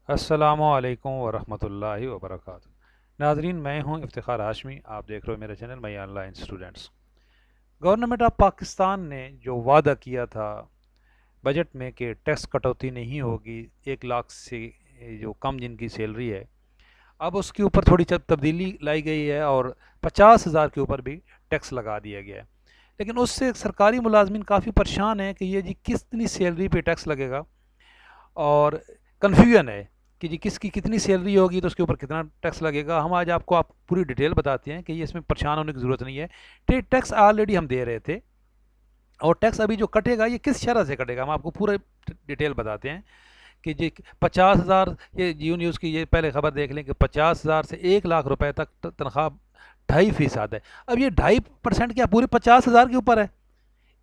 अस्सलामुअलैकुम वरहमतुल्लाहि वबरकातुहू। नाज़रीन, मैं हूं इफ्तिखार हाशमी। आप देख रहे हो मेरा channel my online students. Government of Pakistan ने जो वादा किया था बजट में कि टैक्स कटौती नहीं होगी 1 लाख से जो कम जिनकी सैलरी है, अब उसके ऊपर थोड़ी तब्दीली लाई गई है और 50,000 के ऊपर भी टैक्स लगा दिया गया है। लेकिन उससे सरकारी मुलाजमीन काफ़ी परेशान हैं कि ये जी कितनी सैलरी पे टैक्स लगेगा, और कन्फ्यूजन है कि जी किसकी कितनी सैलरी होगी तो उसके ऊपर कितना टैक्स लगेगा। हम आज आप पूरी डिटेल बताते हैं कि ये इसमें परेशान होने की ज़रूरत नहीं है। टैक्स ऑलरेडी हम दे रहे थे, और टैक्स अभी जो कटेगा ये किस शरह से कटेगा हम आपको पूरा डिटेल बताते हैं कि जी 50,000, ये जियो न्यूज़ की ये पहले खबर देख लें कि 50,000 से 1 लाख रुपए तक तनख्वाह 2.5% है। अब ये 2.5% क्या पूरे 50,000 के ऊपर है?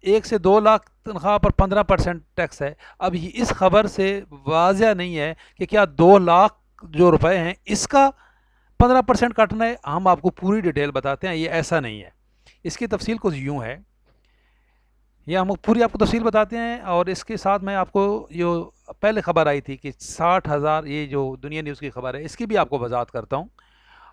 1 से 2 लाख तनख्वाह पर 15% टैक्स है। अब इस खबर से वाज़ह नहीं है कि क्या 2 लाख जो रुपए हैं इसका 15% काटना है। हम आपको पूरी डिटेल बताते हैं, ये ऐसा नहीं है। इसकी तफसील कुछ यूँ है, ये हम पूरी आपको तफसील बताते हैं। और इसके साथ मैं आपको जो पहले खबर आई थी कि 60,000, ये जो दुनिया न्यूज़ की खबर है, इसकी भी आपको वजाहत करता हूँ।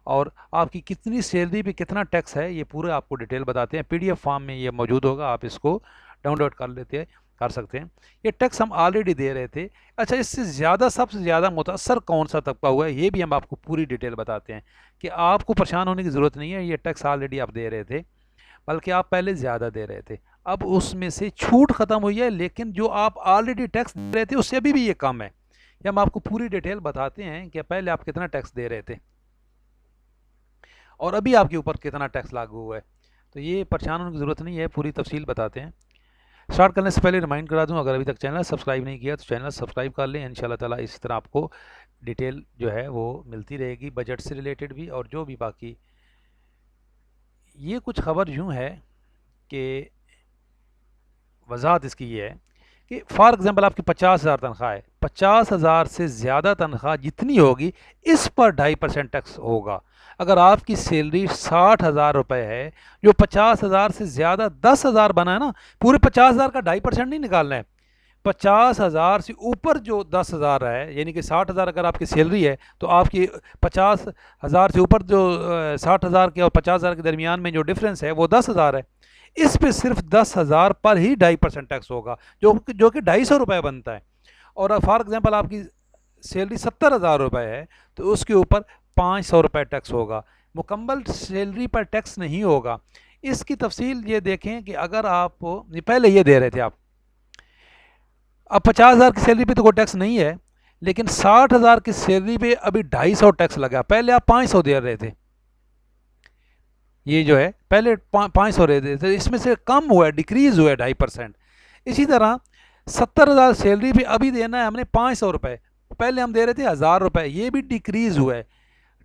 और आपकी कितनी सैलरी पे कितना टैक्स है ये पूरे आपको डिटेल बताते हैं। पीडीएफ फॉर्म में ये मौजूद होगा, आप इसको डाउनलोड कर सकते हैं। ये टैक्स हम ऑलरेडी दे रहे थे। अच्छा, इससे ज़्यादा सबसे ज़्यादा मुतासर कौन सा तबका हुआ है ये भी हम आपको पूरी डिटेल बताते हैं कि आपको परेशान होने की ज़रूरत नहीं है। ये टैक्स ऑलरेडी आप दे रहे थे, बल्कि आप पहले ज़्यादा दे रहे थे। अब उसमें से छूट ख़त्म हुई है, लेकिन जो आप ऑलरेडी टैक्स दे रहे थे उससे अभी भी ये कम है। ये हम आपको पूरी डिटेल बताते हैं कि पहले आप कितना टैक्स दे रहे थे और अभी आपके ऊपर कितना टैक्स लागू हुआ है। तो ये परेशान होने की ज़रूरत नहीं है, पूरी तफसील बताते हैं। स्टार्ट करने से पहले रिमाइंड करा दूं, अगर अभी तक चैनल सब्सक्राइब नहीं किया तो चैनल सब्सक्राइब कर लें। इंशाल्लाह ताला इस तरह आपको डिटेल जो है वो मिलती रहेगी, बजट से रिलेटेड भी और जो भी बाकी। ये कुछ खबर यूँ है कि वजाहत इसकी ये है कि फॉर एग्ज़ाम्पल आपकी 50,000 तनख्वाह है। 50,000 से ज़्यादा तनख्वाह जितनी होगी इस पर 2.5% टैक्स होगा। अगर आपकी सैलरी 60,000 रुपये है, जो 50,000 से ज़्यादा 10,000 बना है ना, पूरे 50,000 का 2.5% नहीं निकालना है। 50,000 से ऊपर जो 10,000 है, यानी कि 60,000 अगर आपकी सैलरी है तो आपकी 50,000 से ऊपर जो 60,000 के और 50,000 के दरमियान में जो डिफरेंस है वो 10,000 है। इस पे सिर्फ 10,000 पर ही 2.5% टैक्स होगा, जो कि 250 रुपये बनता है। और फॉर एग्जांपल आपकी सैलरी 70,000 रुपये है तो उसके ऊपर 500 रुपये टैक्स होगा। मुकम्मल सैलरी पर टैक्स नहीं होगा। इसकी तफसील ये देखें कि अगर आप पहले ये दे रहे थे, आप अब 50,000 की सैलरी पे तो कोई टैक्स नहीं है, लेकिन 60,000 की सैलरी पे अभी 250 टैक्स लगा। पहले आप 500 दे रहे थे, ये जो है पहले 500 दे रहे थे, इसमें से कम हुआ है, डिक्रीज हुआ है 2.5%। इसी तरह 70,000 सैलरी पे अभी देना है हमने 500 रुपये, पहले हम दे रहे थे 1,000 रुपये, ये भी डिक्रीज हुआ है।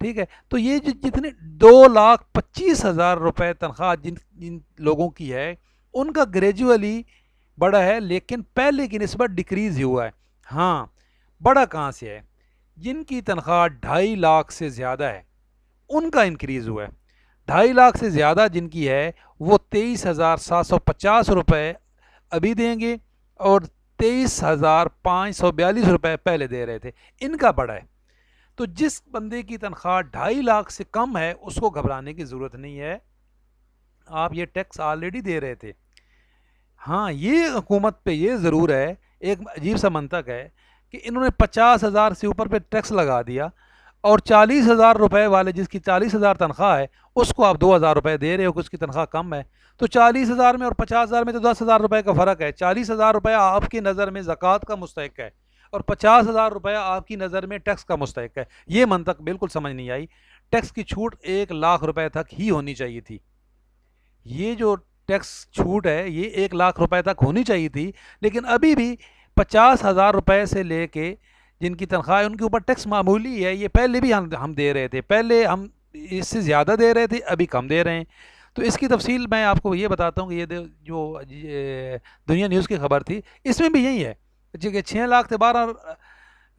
ठीक है, तो ये जो जितने 2,25,000 रुपये तनख्वाह जिन जिन लोगों की है उनका ग्रेजुअली बढ़ा है, लेकिन पहले की निस्बत डिक्रीज ही हुआ है। हाँ, बड़ा कहाँ से है? जिनकी तनख्वाह 2.5 लाख से ज़्यादा है उनका इंक्रीज़ हुआ है। 2.5 लाख से ज़्यादा जिनकी है वो 23,750 रुपये अभी देंगे, और 23,542 रुपये पहले दे रहे थे। इनका बढ़ा है। तो जिस बंदे की तनख्वाह 2.5 लाख से कम है उसको घबराने की ज़रूरत नहीं है, आप ये टैक्स ऑलरेडी दे रहे थे। हाँ, ये हुकूमत पे ये ज़रूर है, एक अजीब सा मंतक है कि इन्होंने 50,000 से ऊपर पे टैक्स लगा दिया, और 40,000 रुपये वाले जिसकी 40,000 तनख्वाह है उसको आप 2,000 रुपये दे रहे हो कि उसकी तनख्वाह कम है। तो 40,000 में और 50,000 में तो 10,000 रुपये का फ़र्क है। 40,000 रुपया आपकी नज़र में ज़कात का मुस्तहिक है और 50,000 रुपया आपकी नज़र में टैक्स का मुस्तहिक है। ये मंतक बिल्कुल समझ नहीं आई। टैक्स की छूट 1 लाख रुपये तक ही होनी चाहिए थी। ये जो टैक्स छूट है ये 1 लाख रुपए तक होनी चाहिए थी, लेकिन अभी भी 50,000 रुपये से लेके जिनकी तनख्वाह है उनके ऊपर टैक्स मामूली है। ये पहले भी हम दे रहे थे, पहले हम इससे ज़्यादा दे रहे थे, अभी कम दे रहे हैं। तो इसकी तफसील मैं आपको ये बताता हूँ कि जो दुनिया न्यूज़ की खबर थी इसमें भी यही है कि 6 लाख से 12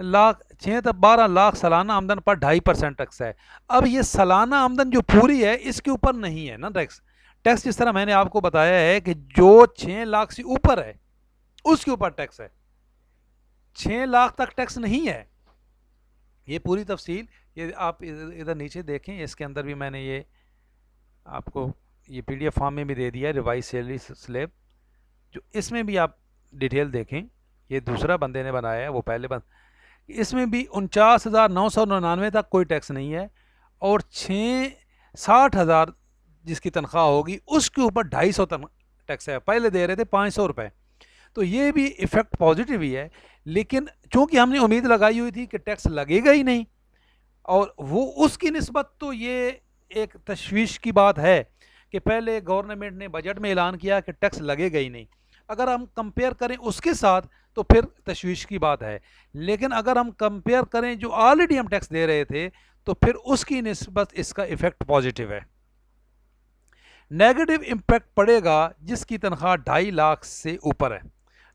लाख, 6 से 12 लाख सालाना आमदन पर 2.5% टैक्स है। अब ये सालाना आमदन जो पूरी है इसके ऊपर नहीं है ना टैक्स। टैक्स जिस तरह मैंने आपको बताया है कि जो 6 लाख से ऊपर है उसके ऊपर टैक्स है, 6 लाख तक टैक्स नहीं है। ये पूरी तफसील, ये आप इधर नीचे देखें, इसके अंदर भी मैंने ये आपको ये PDF फॉर्म में भी दे दिया है, रिवाइज सैलरी स्लेब, जो इसमें भी आप डिटेल देखें। ये दूसरा बंदे ने बनाया है, वो पहले इसमें भी 49,999 तक कोई टैक्स नहीं है, और 60,000 जिसकी तनख्वाह होगी उसके ऊपर 250 टैक्स है। पहले दे रहे थे 500 रुपये। तो ये भी इफ़ेक्ट पॉजिटिव ही है, लेकिन चूंकि हमने उम्मीद लगाई हुई थी कि टैक्स लगेगा ही नहीं, और वो उसकी निस्बत तो ये एक तशवीश की बात है कि पहले गवर्नमेंट ने बजट में ऐलान किया कि टैक्स लगेगा ही नहीं। अगर हम कंपेयर करें उसके साथ तो फिर तशवीश की बात है, लेकिन अगर हम कंपेयर करें जो ऑलरेडी हम टैक्स दे रहे थे तो फिर उसकी निस्बत इसका इफ़ेक्ट पॉजिटिव है। नेगेटिव इम्पैक्ट पड़ेगा जिसकी तनख्वाह 2.5 लाख से ऊपर है,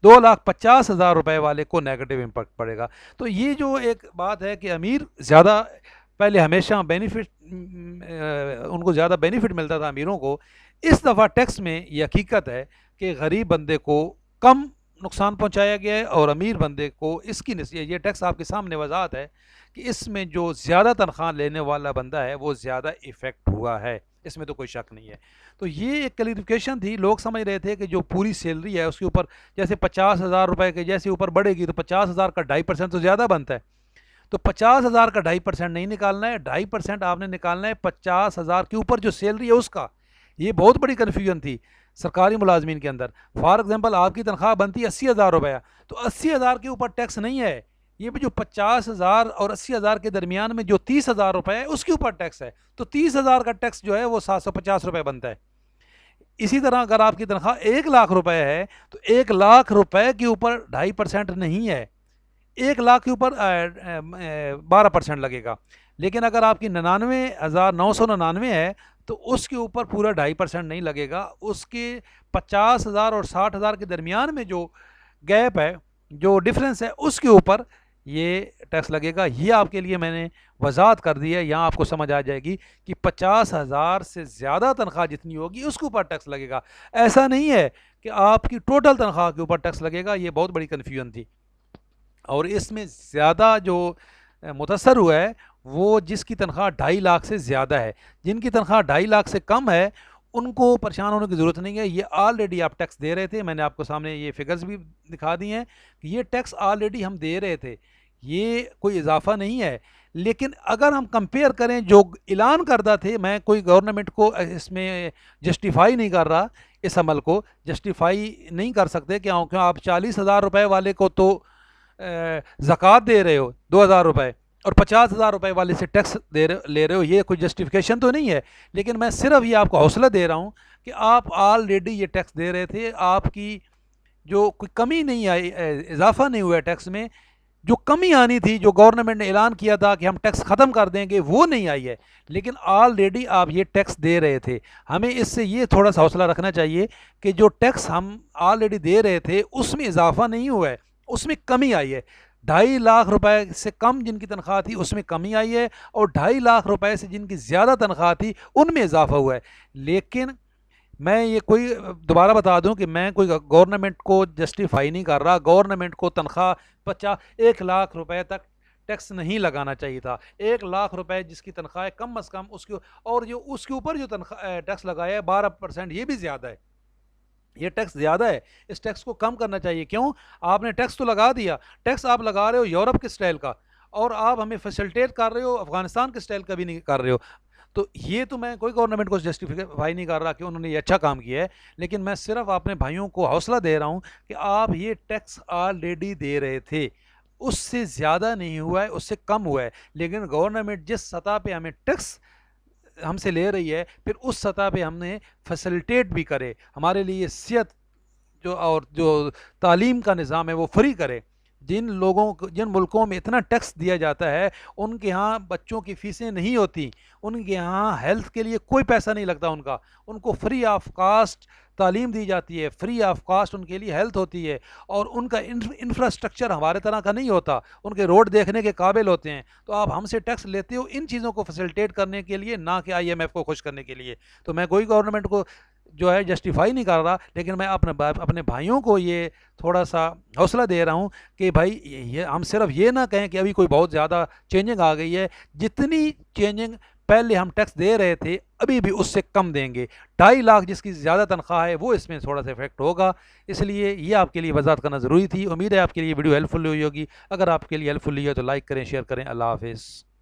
2,50,000 रुपए वाले को नेगेटिव इम्पैक्ट पड़ेगा। तो ये जो एक बात है कि अमीर ज़्यादा, पहले हमेशा बेनिफिट, उनको ज़्यादा बेनिफिट मिलता था अमीरों को, इस दफ़ा टैक्स में ये हकीकत है कि गरीब बंदे को कम नुकसान पहुंचाया गया है, और अमीर बंदे को इसकी ये टैक्स आपके सामने वजाहत है कि इसमें जो ज़्यादा तनख्वाह लेने वाला बंदा है वो ज़्यादा इफ़ेक्ट हुआ है, इसमें तो कोई शक नहीं है। तो ये एक क्लैरिफिकेशन थी। लोग समझ रहे थे कि जो पूरी सैलरी है उसके ऊपर जैसे 50,000 रुपये के जैसे ऊपर बढ़ेगी तो 50,000 का 2.5% तो ज़्यादा बनता है। तो 50,000 का 2.5% नहीं निकालना है, 2.5% आपने निकालना है 50,000 के ऊपर जो सैलरी है उसका। ये बहुत बड़ी कन्फ्यूजन थी सरकारी मुलाजमीन के अंदर। फॉर एग्जांपल आपकी तनख्वाह बनती है 80,000 रुपया, तो 80,000 के ऊपर टैक्स नहीं है। ये भी जो 50,000 और 80,000 के दरमियान में जो 30,000 रुपये है उसके ऊपर टैक्स है, तो 30,000 का टैक्स जो है वो 750 रुपये बनता है। इसी तरह अगर आपकी तनख्वाह 1 लाख रुपए है तो 1 लाख रुपए के ऊपर 2.5% नहीं है, 1 लाख के ऊपर 12% लगेगा। लेकिन अगर आपकी 99,999 है तो उसके ऊपर पूरा 2.5% नहीं लगेगा। उसके 50,000 और 60,000 के दरमियान में जो गैप है, जो डिफरेंस है, उसके ऊपर ये टैक्स लगेगा। ये आपके लिए मैंने वजाहत कर दी है, यहाँ आपको समझ आ जाएगी कि 50,000 से ज़्यादा तनख्वाह जितनी होगी उसके ऊपर टैक्स लगेगा। ऐसा नहीं है कि आपकी टोटल तनख्वाह के ऊपर टैक्स लगेगा। ये बहुत बड़ी कन्फ्यूजन थी, और इसमें ज़्यादा जो मुतासर हुआ है वो जिसकी तनख्वाह 2.5 लाख से ज़्यादा है। जिनकी तनख्वाह 2.5 लाख से कम है उनको परेशान होने की ज़रूरत नहीं है, ये ऑलरेडी आप टैक्स दे रहे थे। मैंने आपको सामने ये फिगर्स भी दिखा दिए हैं कि ये टैक्स ऑलरेडी हम दे रहे थे, ये कोई इजाफा नहीं है। लेकिन अगर हम कंपेयर करें जो ऐलान करदा थे, मैं कोई गवर्नमेंट को इसमें जस्टिफाई नहीं कर रहा, इस अमल को जस्टिफाई नहीं कर सकते क्यों आप 40,000 रुपये वाले को तो ज़कात दे रहे हो 2,000 रुपये, और 50,000 रुपये वाले से टैक्स ले रहे हो, ये कोई जस्टिफिकेशन तो नहीं है। लेकिन मैं सिर्फ ये आपको हौसला दे रहा हूँ कि आप ऑलरेडी ये टैक्स दे रहे थे, आपकी जो कोई कमी नहीं आई, इजाफा नहीं हुआ टैक्स में। जो कमी आनी थी, जो गवर्नमेंट ने ऐलान किया था कि हम टैक्स ख़त्म कर देंगे, वो नहीं आई है, लेकिन ऑलरेडी आप ये टैक्स दे रहे थे। हमें इससे ये थोड़ा सा हौसला रखना चाहिए कि जो टैक्स हम ऑलरेडी दे रहे थे उसमें इजाफा नहीं हुआ है, उसमें कमी आई है। 2.5 लाख रुपए से कम जिनकी तनख्वाह थी उसमें कमी आई है, और 2.5 लाख रुपए से जिनकी ज़्यादा तनख्वाह थी उनमें इजाफा हुआ है। लेकिन मैं ये कोई दोबारा बता दूं कि मैं कोई गवर्नमेंट को जस्टिफाई नहीं कर रहा। गवर्नमेंट को तनख्वाह 1 लाख रुपए तक टैक्स नहीं लगाना चाहिए था। 1 लाख रुपए जिसकी तनख्वाह है कम अज़ कम उसके, और जो उसके ऊपर जो तनख्वाह टैक्स लगाया है 12%, ये भी ज़्यादा है, ये टैक्स ज़्यादा है। इस टैक्स को कम करना चाहिए। क्यों? आपने टैक्स तो लगा दिया, टैक्स आप लगा रहे हो यूरोप के स्टाइल का, और आप हमें फैसिलिटेट कर रहे हो अफगानिस्तान के स्टाइल का भी नहीं कर रहे हो। तो ये तो मैं कोई गवर्नमेंट को जस्टिफाई नहीं कर रहा कि उन्होंने ये अच्छा काम किया है, लेकिन मैं सिर्फ अपने भाइयों को हौसला दे रहा हूँ कि आप ये टैक्स ऑलरेडी दे रहे थे, उससे ज़्यादा नहीं हुआ है, उससे कम हुआ है। लेकिन गवर्नमेंट जिस सतह पे हमें टैक्स हमसे ले रही है, फिर उस सतह पे हमने फैसिलिटेट भी करे, हमारे लिए सेहत जो और जो तालीम का निज़ाम है वो फ्री करे। जिन लोगों को, जिन मुल्कों में इतना टैक्स दिया जाता है उनके यहाँ बच्चों की फ़ीसें नहीं होती, उनके यहाँ हेल्थ के लिए कोई पैसा नहीं लगता, उनको फ्री ऑफ कास्ट तालीम दी जाती है, फ्री ऑफ कास्ट उनके लिए हेल्थ होती है, और उनका इंफ्रास्ट्रक्चर हमारे तरह का नहीं होता, उनके रोड देखने के काबिल होते हैं। तो आप हमसे टैक्स लेते हो इन चीज़ों को फैसिलिटेट करने के लिए, ना कि IMF को खुश करने के लिए। तो मैं कोई गवर्नमेंट को जो है जस्टिफाई नहीं कर रहा, लेकिन मैं अपने भाइयों को ये थोड़ा सा हौसला दे रहा हूँ कि भाई ये हम सिर्फ ये ना कहें कि अभी कोई बहुत ज़्यादा चेंजिंग आ गई है। जितनी चेंजिंग पहले हम टैक्स दे रहे थे अभी भी उससे कम देंगे। 2.5 लाख जिसकी ज़्यादा तनख्वाह है वो इसमें थोड़ा सा इफेक्ट होगा। इसलिए ये आपके लिए वजाहत करना ज़रूरी थी। उम्मीद है आपके लिए वीडियो हेल्पफुल हुई होगी। अगर आपके लिए हेल्पफुल हुई है तो लाइक करें, शेयर करें। अल्लाह हाफिज़।